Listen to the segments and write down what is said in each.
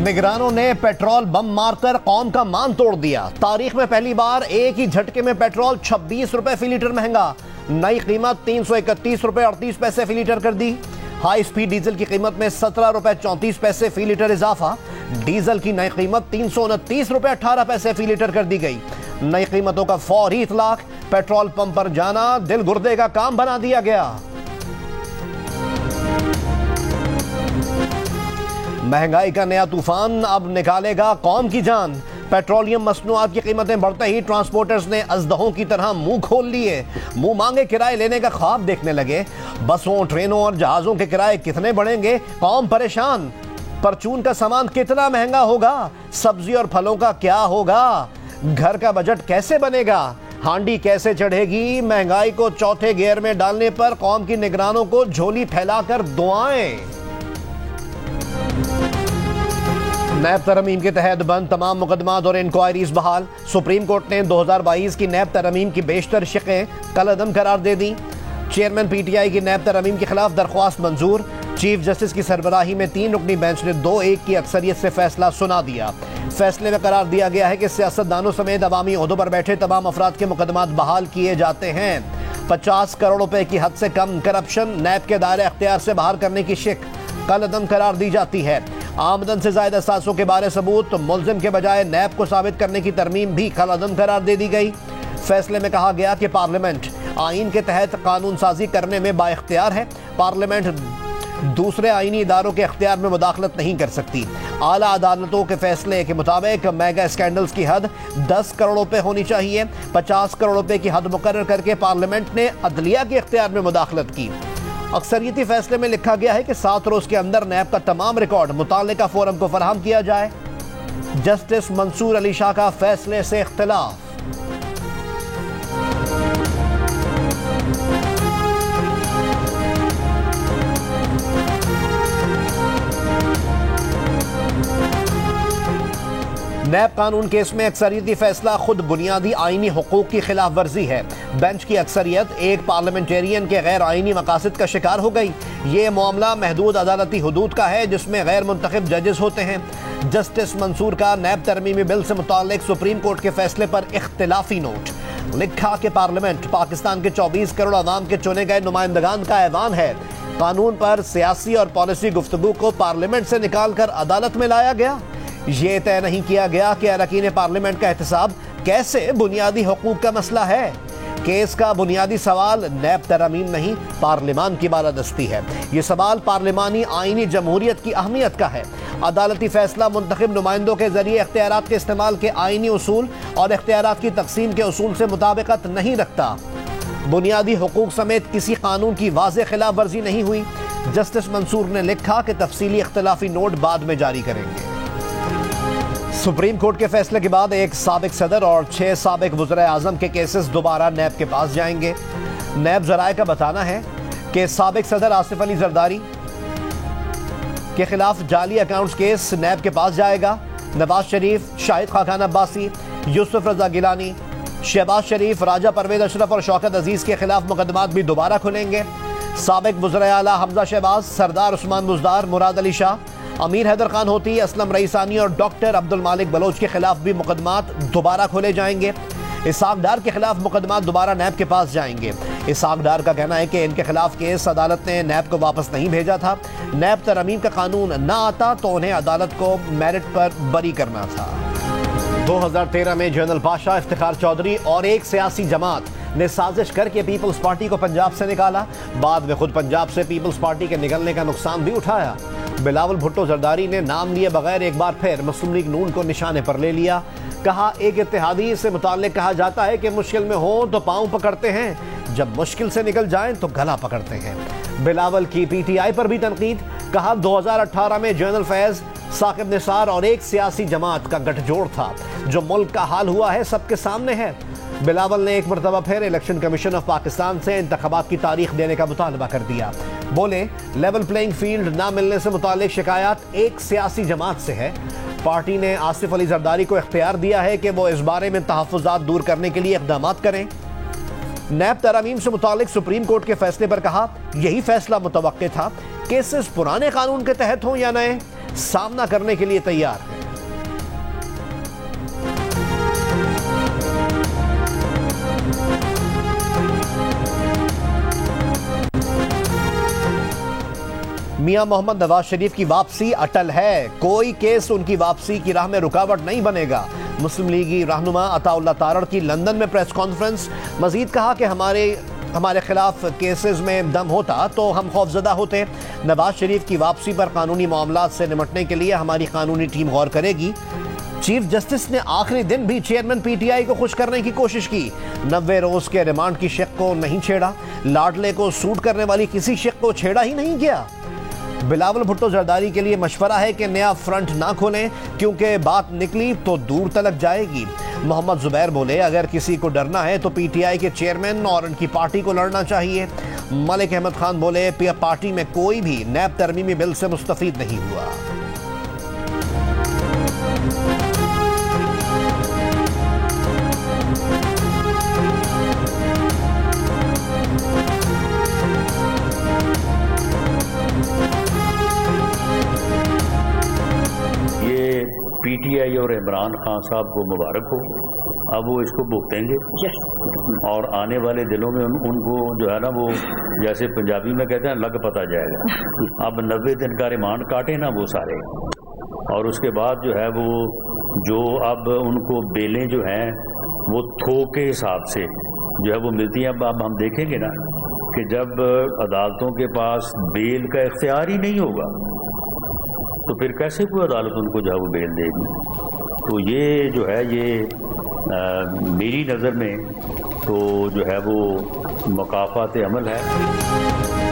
निगरानों ने petrol bomb मारकर कौम का मान तोड़ दिया। तारीख में पहली बार एक ही झटके में पेट्रोल 26 रुपए फी लीटर महंगा, नई कीमत 331 रुपए 38 पैसे फी लीटर कर दी। हाई स्पीड डीजल की कीमत में 17 रुपए 34 पैसे फी लीटर इजाफा, डीजल की नई कीमत 329 रुपए 18 पैसे फी लीटर कर दी गई। नई कीमतों का फौरी इतलाक, पेट्रोल पंप पर जाना दिल गुर्दे का काम बना दिया गया। महंगाई का नया तूफान अब निकालेगा कौम की जान। पेट्रोलियम मसनूआत की कीमतें बढ़ते ही ट्रांसपोर्टर्स ने अजदहों की तरह मुंह खोल लिए। मुंह मांगे किराए लेने का ख्वाब देखने लगे। बसों, ट्रेनों और जहाजों के किराए कितने बढ़ेंगे, कौम परेशान। परचून का सामान कितना महंगा होगा, सब्जी और फलों का क्या होगा, घर का बजट कैसे बनेगा, हांडी कैसे चढ़ेगी। महंगाई को चौथे गियर में डालने पर कौम की निगरानों को झोली फैलाकर दुआएं। नैब तरमीम के तहत बंद तमाम मुकदमात और इंक्वायरीज बहाल। सुप्रीम कोर्ट ने 2022 की नैब तरमीम की बेशतर शिकें कलअदम करार दे दी। चेयरमैन पीटीआई की नैब तरमीम के खिलाफ दरख्वास्त मंजूर। चीफ जस्टिस की सरबराही में 3 रुकनी बेंच ने 2-1 की अक्सरियत से फैसला सुना दिया। फैसले में करार दिया गया है कि सियासतदानों समेत अवामी ओहदों पर बैठे तमाम अफराद के मुकदमात बहाल किए जाते हैं। 50 करोड़ रुपए की हद से कम करप्शन नैब के दायरे अख्तियार से बाहर करने की शिक कलअदम करार दी जाती है। आमदन से ज्यादा असासों के बारे सबूत मुल्जिम के बजाय नैब को साबित करने की तरमीम भी कलअदम करार दे दी गई। फैसले में कहा गया कि पार्लियामेंट आइन के तहत कानून साजी करने में बाइख्तियार है। पार्लियामेंट दूसरे आईनी इदारों के अख्तियार में मुदाखलत नहीं कर सकती। आला अदालतों के फैसले के मुताबिक मेगा स्कैंडल्स की हद 10 करोड़ रुपए होनी चाहिए। 50 करोड़ रुपए की हद मुकर्रर करके पार्लियामेंट ने अदलिया के अख्तियार में मुदाखलत की। अक्सरियती फैसले में लिखा गया है कि 7 रोज के अंदर नैब का तमाम रिकॉर्ड मुताल्लिका फोरम को फराहम किया जाए। जस्टिस मंसूर अली शाह का फैसले से इख्तिलाफ। नैब कानून केस में अक्सरियती फैसला खुद बुनियादी आईनी हुकूक की खिलाफ वर्जी है। बेंच की अक्सरियत एक पार्लियामेंटेरियन के गैर आईनी मकासद का शिकार हो गई। ये मामला महदूद अदालती हुदूद का है जिसमें गैर मुंतखब जजेस होते हैं। जस्टिस मंसूर का नैब तरमीमी बिल से मुताल्लिक सुप्रीम कोर्ट के फैसले पर इख्तिलाफी नोट। लिखा कि पार्लियामेंट पाकिस्तान के 24 करोड़ अवाम के चुने गए नुमाइंदगान का ऐवान है। कानून पर सियासी और पॉलिसी गुफ्तगू को पार्लियामेंट से निकाल कर अदालत में लाया गया। ये तय नहीं किया गया कि अरकान पार्लियामेंट का एहतसाब कैसे बुनियादी हुकूक का मसला है। केस का बुनियादी सवाल नैब तरमीम नहीं, पार्लिमान की बालादस्ती है। ये सवाल पार्लिमानी आईनी जमहूरियत की अहमियत का है। अदालती फैसला मुंतखब नुमाइंदों के जरिए इख्तियारात के इस्तेमाल के आईनी उसूल और इख्तियारात की तकसीम के उसूल से मुताबिकत नहीं रखता। बुनियादी हुकूक समेत किसी कानून की वाज़ेह खिलाफ वर्जी नहीं हुई। जस्टिस मंसूर ने लिखा कि तफसीली इख्तिलाफी नोट बाद में जारी करेंगे। सुप्रीम कोर्ट के फैसले के बाद एक साबिक सदर और 6 साबिक वज़ीर आज़म के केसेस दोबारा नैब के पास जाएंगे। नैब ज़राए का बताना है कि साबिक सदर आसिफ अली जरदारी के खिलाफ जाली अकाउंट्स केस नैब के पास जाएगा। नवाज शरीफ, शाहिद खाकान अब्बासी, यूसुफ रजा गिलानी, शहबाज शरीफ, राजा परवेज अशरफ और शौकत अजीज के खिलाफ मुकदमात भी दोबारा खुलेंगे। साबिक वज़ीर आला हमजा शहबाज, सरदार उस्मान बुज़दार, मुराद अली शाह, अमीर हैदर खान होती, असलम रईसानी और डॉक्टर अब्दुल मालिक बलोच के खिलाफ भी मुकदमात दोबारा खोले जाएंगे। इसहाक डार के खिलाफ मुकदमात दोबारा नैब के पास जाएंगे। इसहाक डार का कहना है कि इनके खिलाफ केस अदालत ने नैब को वापस नहीं भेजा था। नैब तरमीम का कानून ना आता तो उन्हें अदालत को मेरिट पर बरी करना था। 2013 में जनरल बादशाह, इफ्तिखार चौधरी और एक सियासी जमात ने साजिश करके पीपल्स पार्टी को पंजाब से निकाला। बाद में खुद पंजाब से पीपल्स पार्टी के निकलने का नुकसान भी उठाया। बिलावल भुट्टो जरदारी ने नाम लिए बगैर एक बार फिर मुस्लिम लीग नून को निशाने पर ले लिया। कहा, एक इत्तेहादी से मुताल्लिक कहा जाता है कि मुश्किल में हो तो पांव पकड़ते हैं, जब मुश्किल से निकल जाएं तो गला पकड़ते हैं। बिलावल की पीटीआई पर भी तनकीद। कहा, 2018 में जनरल फैज, साकिब निसार और एक सियासी जमात का गठजोड़ था। जो मुल्क का हाल हुआ है सबके सामने है। बिलावल ने एक मरतबा फिर इलेक्शन कमीशन ऑफ पाकिस्तान से इंतखाबात की तारीख देने का मुतालबा कर दिया। बोले, लेवल प्लेइंग फील्ड ना मिलने से मुतालिक शिकायत एक सियासी जमात से है। पार्टी ने आसिफ अली जरदारी को इख्तियार दिया है कि वो इस बारे में तहफ़्फ़ुज़ात दूर करने के लिए इक़दामात करें। नैब तरामीम से मुतालिक सुप्रीम कोर्ट के फैसले पर कहा, यही फैसला मुतवक्के था। केसेस पुराने कानून के तहत हों या नए, सामना करने के लिए तैयार है। मियां मोहम्मद नवाज शरीफ की वापसी अटल है, कोई केस उनकी वापसी की राह में रुकावट नहीं बनेगा। मुस्लिम लीगी रहनुमा अताउल्लाह तारड़ की लंदन में प्रेस कॉन्फ्रेंस। मजीद कहा कि हमारे खिलाफ केसेस में दम होता तो हम खौफजदा होते। नवाज शरीफ की वापसी पर कानूनी मामलात से निपटने के लिए हमारी कानूनी टीम गौर करेगी। चीफ जस्टिस ने आखिरी दिन भी चेयरमैन पीटीआई को खुश करने की कोशिश की। 90 रोज के रिमांड की शिक को नहीं छेड़ा। लाडले को सूट करने वाली किसी शिक को छेड़ा ही नहीं गया। बिलावल भुट्टो जरदारी के लिए मशवरा है कि नया फ्रंट ना खोलें, क्योंकि बात निकली तो दूर तलक जाएगी। मोहम्मद जुबैर बोले, अगर किसी को डरना है तो पीटीआई के चेयरमैन और उनकी पार्टी को लड़ना चाहिए। मलिक अहमद खान बोले, पार्टी में कोई भी नैब तरमीमी बिल से मुस्तफीद नहीं हुआ। पीटीआई और इमरान खान साहब को मुबारक हो, अब वो इसको भुगतेंगे और आने वाले दिनों में उनको जो है ना, वो जैसे पंजाबी में कहते हैं लग पता जाएगा। अब 90 दिन का रिमांड काटे ना वो सारे, और उसके बाद जो है वो जो अब उनको बेलें जो हैं वो थोक के हिसाब से जो है वो मिलती हैं। अब हम देखेंगे ना कि जब अदालतों के पास बेल का इख्तियार ही नहीं होगा तो फिर कैसे कोई अदालत उनको जो है वो बेल देगी। तो ये जो है ये मेरी नज़र में तो जो है वो मुकाफ़ात अमल है।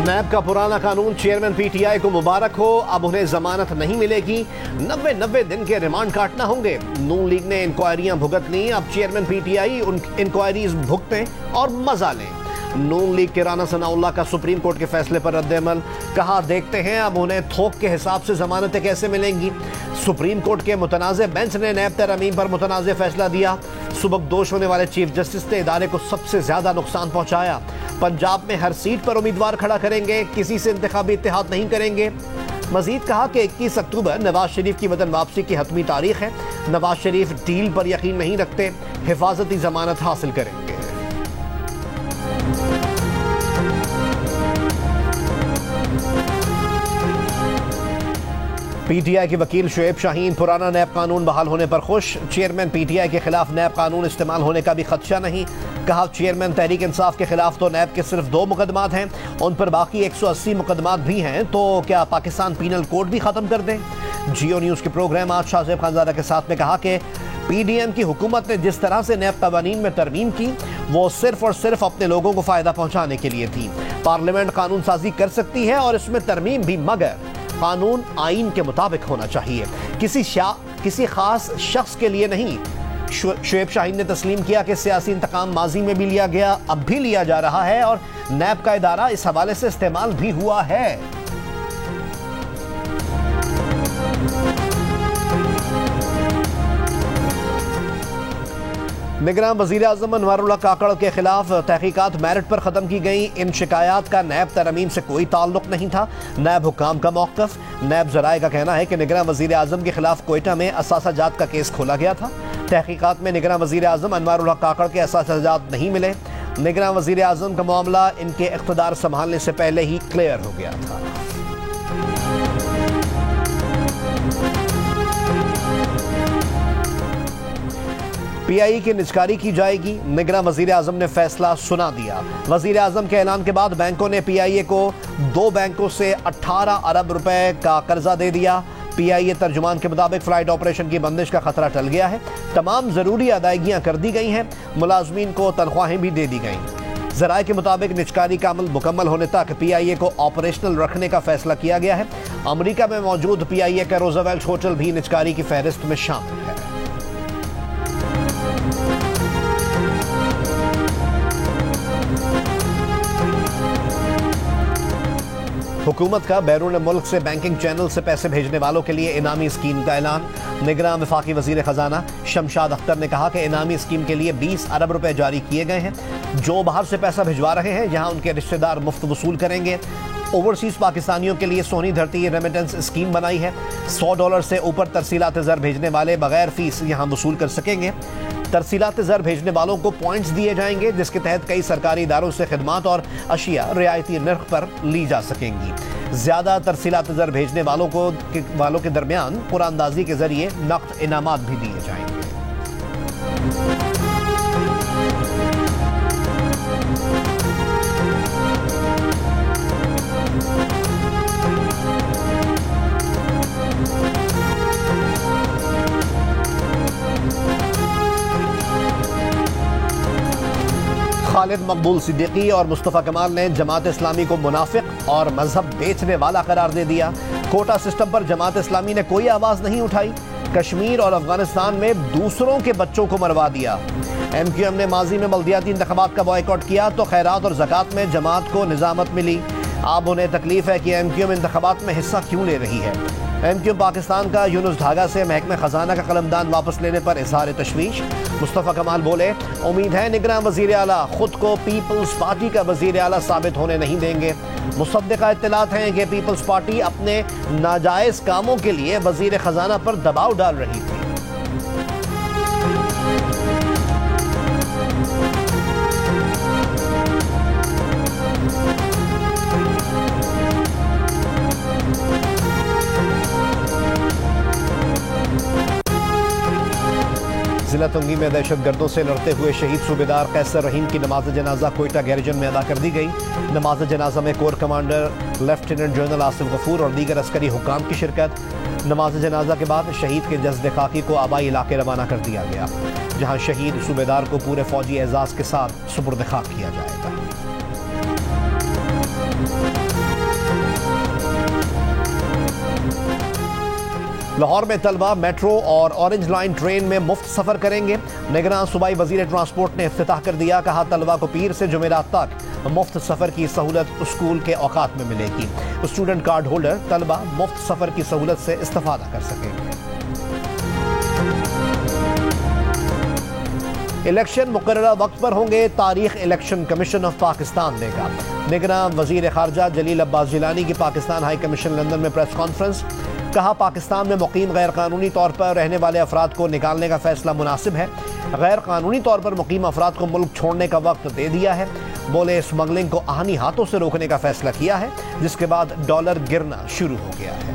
नैब का पुराना कानून चेयरमैन पीटीआई को मुबारक हो, अब उन्हें जमानत नहीं मिलेगी। 90 दिन के रिमांड काटना होंगे। नून लीग ने इंक्वायरियां भुगत ली, अब चेयरमैन पीटीआई उन इंक्वायरीज भुगतें और मजा लें। नून लीग के राना सनाउल्लाह का सुप्रीम कोर्ट के फैसले पर रद्द-ए-अमल। कहा, देखते हैं अब उन्हें थोक के हिसाब से जमानतें कैसे मिलेंगी। सुप्रीम कोर्ट के मुतनाज़े बेंच ने नैब तरमीम पर मुतनाज़े फैसला दिया। सुबकदोश होने वाले चीफ जस्टिस ने इदारे को सबसे ज्यादा नुकसान पहुंचाया। पंजाब में हर सीट पर उम्मीदवार खड़ा करेंगे, किसी से इंतखाबी इत्तेहाद नहीं करेंगे। मजीद कहा कि 21 अक्टूबर नवाज शरीफ की वतन वापसी की हतमी तारीख है। नवाज शरीफ डील पर यकीन नहीं रखते, हिफाजती जमानत हासिल करेंगे। पीटीआई के वकील शुएब शाहीन, पुराना नैब कानून बहाल होने पर खुश। चेयरमैन पीटीआई के खिलाफ नैब कानून इस्तेमाल होने का भी खदशा नहीं। कहा, चेयरमैन तहरीक इंसाफ के खिलाफ तो नैब के सिर्फ 2 मुकदमात हैं, उन पर बाकी 180 मुकदमात भी हैं, तो क्या पाकिस्तान पीनल कोड भी खत्म कर दें। जियो न्यूज के प्रोग्राम आज शाहजेब खानजादा के साथ में कहा कि पीडीएम की हुकूमत ने जिस तरह से नैब कवानीन में तरमीम की वो सिर्फ और सिर्फ अपने लोगों को फायदा पहुंचाने के लिए थी। पार्लियामेंट कानून साजी कर सकती है और इसमें तरमीम भी, मगर कानून आइन के मुताबिक होना चाहिए, किसी खास शख्स के लिए नहीं। शुएब शाहीन ने तस्लीम किया कि सियासी इंतकाम माजी में भी लिया गया, अब भी लिया जा रहा है और नैब का इदारा इस हवाले से इस्तेमाल भी हुआ है। निगरान वज़ीर आज़म अनवारुल्लाह काकड़ के खिलाफ तहकीकात मेरिट पर ख़त्म की गई। इन शिकायत का नैब तरमीम से कोई ताल्लुक नहीं था। नैब हुकाम का मौक़िफ़। नैब ज़राए का कहना है कि निगरान वज़ीर आज़म के खिलाफ कोयटा में असासाजात का केस खोला गया था। तहकीकात में निगरान वज़ीर आज़म अनवारुल्लाह काकड़ के असासाजात नहीं मिले। निगरान वज़ीर आज़म का मामला इनके इक़्तिदार संभालने से पहले ही क्लियर हो गया था। पीआई की निजकारी की जाएगी, निगरान वज़ीर आज़म ने फैसला सुना दिया। वज़ीर आज़म के ऐलान के बाद बैंकों ने पीआईए को 2 बैंकों से 18 अरब रुपए का कर्जा दे दिया। पीआईए तर्जुमान के मुताबिक फ्लाइट ऑपरेशन की बंदिश का खतरा टल गया है। तमाम ज़रूरी अदायगियाँ कर दी गई हैं, मुलाजमीन को तनख्वाहें भी दे दी गईं। ज़राए के मुताबिक निजकारी का अमल मुकम्मल होने तक पीआईए को ऑपरेशनल रखने का फैसला किया गया है। अमरीका में मौजूद पीआईए का रोज़वेल्ट होटल भी निजकारी की फहरिस्त में शामिल है। हुकूमत का बैरून मुल्क से बैंकिंग चैनल से पैसे भेजने वालों के लिए इनामी स्कीम का ऐलान। निगरान वफाकी वजीर खजाना शमशाद अख्तर ने कहा कि इनामी स्कीम के लिए 20 अरब रुपए जारी किए गए हैं। जो बाहर से पैसा भिजवा रहे हैं, यहाँ उनके रिश्तेदार मुफ्त वसूल करेंगे। ओवरसीज पाकिस्तानियों के लिए सोनी धरती रेमिटेंस स्कीम बनाई है। $100 से ऊपर तरसीलात ज़र भेजने वाले बगैर फीस यहां वसूल कर सकेंगे। तरसीलात ज़र भेजने वालों को पॉइंट्स दिए जाएंगे, जिसके तहत कई सरकारी इदारों से खिदमात और अशिया रियायती नर्ख पर ली जा सकेंगी। ज्यादा तरसीलात ज़र भेजने वालों के दरमियान कुरानंदाजी के जरिए नक़द इनामात भी दिए जाएंगे। खालिद मकबूल सिद्दीकी और मुस्तफ़ा कमाल ने जमात इस्लामी को मुनाफिक और मजहब बेचने वाला करार दे दिया। कोटा सिस्टम पर जमात इस्लामी ने कोई आवाज नहीं उठाई। कश्मीर और अफगानिस्तान में दूसरों के बच्चों को मरवा दिया। MQM ने माजी में बल्दियाती इंतखाबात का बॉयकॉट किया तो खैरात और ज़कात में जमात को निजामत मिली। अब उन्हें तकलीफ है कि MQM इंतखाबात में हिस्सा क्यों ले रही है। MQM पाकिस्तान का यूनुस ढागा से महकमे खजाना का कलमदान वापस लेने पर इजहार तशवीश। मुस्तफ़ा कमाल बोले, उम्मीद है निगरान वज़ीर आला खुद को पीपल्स पार्टी का वज़ीर आला साबित होने नहीं देंगे। मुसद्दिक़ा इत्तलात हैं कि पीपल्स पार्टी अपने नाजायज़ कामों के लिए वज़ीर खजाना पर दबाव डाल रही थी। जिला तुंगी में दहशतगर्दों से लड़ते हुए शहीद सूबेदार कैसर रहीम की नमाज जनाजा कोयटा गैरिजन में अदा कर दी गई। नमाज जनाजा में corps commander lieutenant general Asif Ghafoor और दीगर अस्करी हुकाम की शिरकत। नमाज जनाजा के बाद शहीद के जज्बे खाकी को आबाई इलाके रवाना कर दिया गया, जहां शहीद सूबेदार को पूरे फौजी एजाज के साथ सुपुर्द खाक किया जाएगा। लाहौर में तलबा मेट्रो और ऑरेंज लाइन ट्रेन में मुफ्त सफर करेंगे। निगरान सूबाई वजीर ट्रांसपोर्ट ने इफ्तिताह कर दिया। कहा, तलबा को पीर से जुमेरात तक मुफ्त सफर की सहूलत स्कूल के औकात में मिलेगी। स्टूडेंट कार्ड होल्डर तलबा मुफ्त सफर की सहूलत से इस्तेफादा कर सकेंगे। इलेक्शन मुकर्ररा वक्त पर होंगे, तारीख इलेक्शन कमीशन ऑफ पाकिस्तान देगा। निगरान वजीर खारजा जलील अब्बास जिलानी की पाकिस्तान हाई कमीशन लंदन में प्रेस कॉन्फ्रेंस। कहा, पाकिस्तान में मुकीम गैर कानूनी तौर पर रहने वाले अफराद को निकालने का फैसला मुनासिब है। गैर कानूनी तौर पर मुकीम अफराद को मुल्क छोड़ने का वक्त दे दिया है। बोले, स्मगलिंग को आहनी हाथों से रोकने का फैसला किया है, जिसके बाद डॉलर गिरना शुरू हो गया है।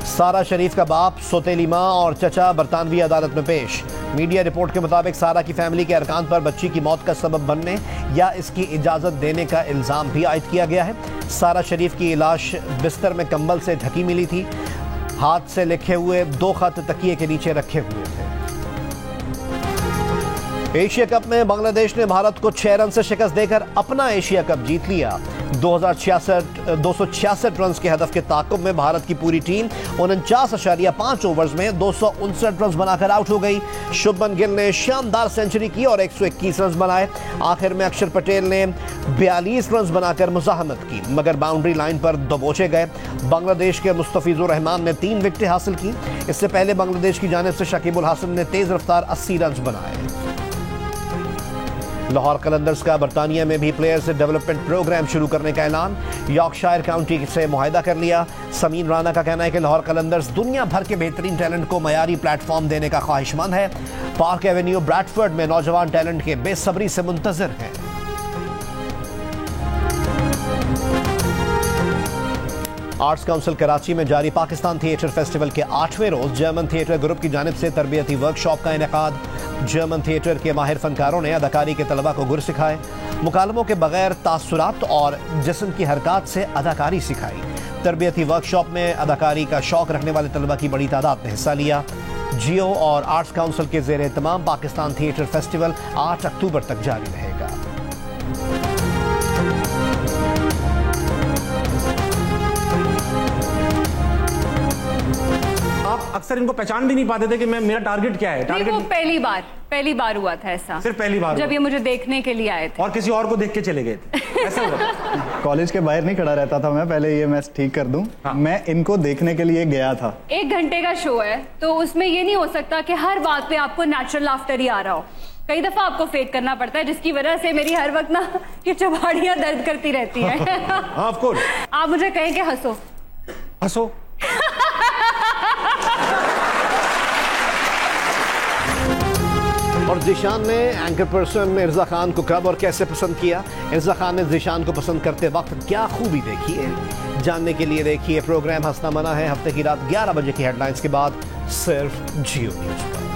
सारा शरीफ का बाप, सौतेली मां और चचा बरतानवी अदालत में पेश। मीडिया रिपोर्ट के मुताबिक सारा की फैमिली के अरकान पर बच्ची की मौत का सबब बनने या इसकी इजाजत देने का इल्जाम भी आयद किया गया है। सारा शरीफ की लाश बिस्तर में कंबल से ढकी मिली थी। हाथ से लिखे हुए 2 खत तकिए के नीचे रखे हुए थे। एशिया कप में बांग्लादेश ने भारत को 6 रन से शिकस्त देकर अपना एशिया कप जीत लिया। 266 रन के हदफ के ताक़ुब में भारत की पूरी टीम 49.5 ओवर्स में 259 रन बनाकर आउट हो गई। शुभमन गिल ने शानदार सेंचुरी की और 121 रन बनाए। आखिर में अक्षर पटेल ने 42 रन बनाकर मुज़ाहमत की, मगर बाउंड्री लाइन पर दबोचे गए। बांग्लादेश के मुस्तफिजुर रहमान ने 3 विकेटें हासिल की। इससे पहले बांग्लादेश की जानिब से शकीबुल हासन ने तेज रफ्तार 80 रन बनाए। लाहौर कलंदर्स का बरतानिया में भी प्लेयर्स डेवलपमेंट प्रोग्राम शुरू करने का ऐलान। यॉर्कशायर काउंटी से मुआहदा कर लिया। समीन राना का कहना है कि लाहौर कलंदर्स दुनिया भर के बेहतरीन टैलेंट को मयारी प्लेटफॉर्म देने का ख्वाहिशमंद है। पार्क एवेन्यू ब्रैडफोर्ड में नौजवान टैलेंट के बेसब्री से मुंतजर हैं। आर्ट्स काउंसिल कराची में जारी पाकिस्तान थिएटर फेस्टिवल के 8वें रोज जर्मन थिएटर ग्रुप की जानिब से तरबियती वर्कशॉप का इनेकाद। जर्मन थिएटर के माहिर फनकारों ने अदाकारी के तलबा को गुर सिखाए। मुकालमों के बगैर तासुरात और जिस्म की हरकत से अदाकारी सिखाई। तरबियती वर्कशॉप में अदाकारी का शौक रखने वाले तलबा की बड़ी तादाद ने हिस्सा लिया। जियो और आर्ट्स काउंसिल के ज़ेर एहतमाम पाकिस्तान थिएटर फेस्टिवल 8 अक्टूबर तक जारी रहेगा। आप अक्सर इनको पहचान भी नहीं पाते थे कि मेरा टारगेट क्या है। टारगेट वो पहली बार हुआ था ऐसा। सिर्फ पहली बार जब ये मुझे देखने के लिए आए थे और किसी और को देख के चले गए थे। ऐसा हुआ। कॉलेज के बाहर नहीं खड़ा रहता था मैं, पहले ये मैं ठीक कर दूं। हाँ। मैं इनको देखने के लिए गया था। 1 घंटे का शो है तो उसमें ये नहीं हो सकता कि हर बात पे आपको नेचुरल लाफ्टर ही आ रहा हो। कई दफा आपको फेक करना पड़ता है, जिसकी वजह से मेरी हर वक्त ना ये चबाड़ियां दर्द करती रहती हैं। Of course. आप मुझे कहें कि हंसो। हंसो। और ज़ीशान ने एंकर पर्सन इरजा खान को कब और कैसे पसंद किया? इरजा खान ने ज़ीशान को पसंद करते वक्त क्या खूबी देखी है? जानने के लिए देखिए प्रोग्राम हंसना मना है, हफ्ते की रात 11 बजे की हेडलाइंस के बाद सिर्फ जियो न्यूज़ पर।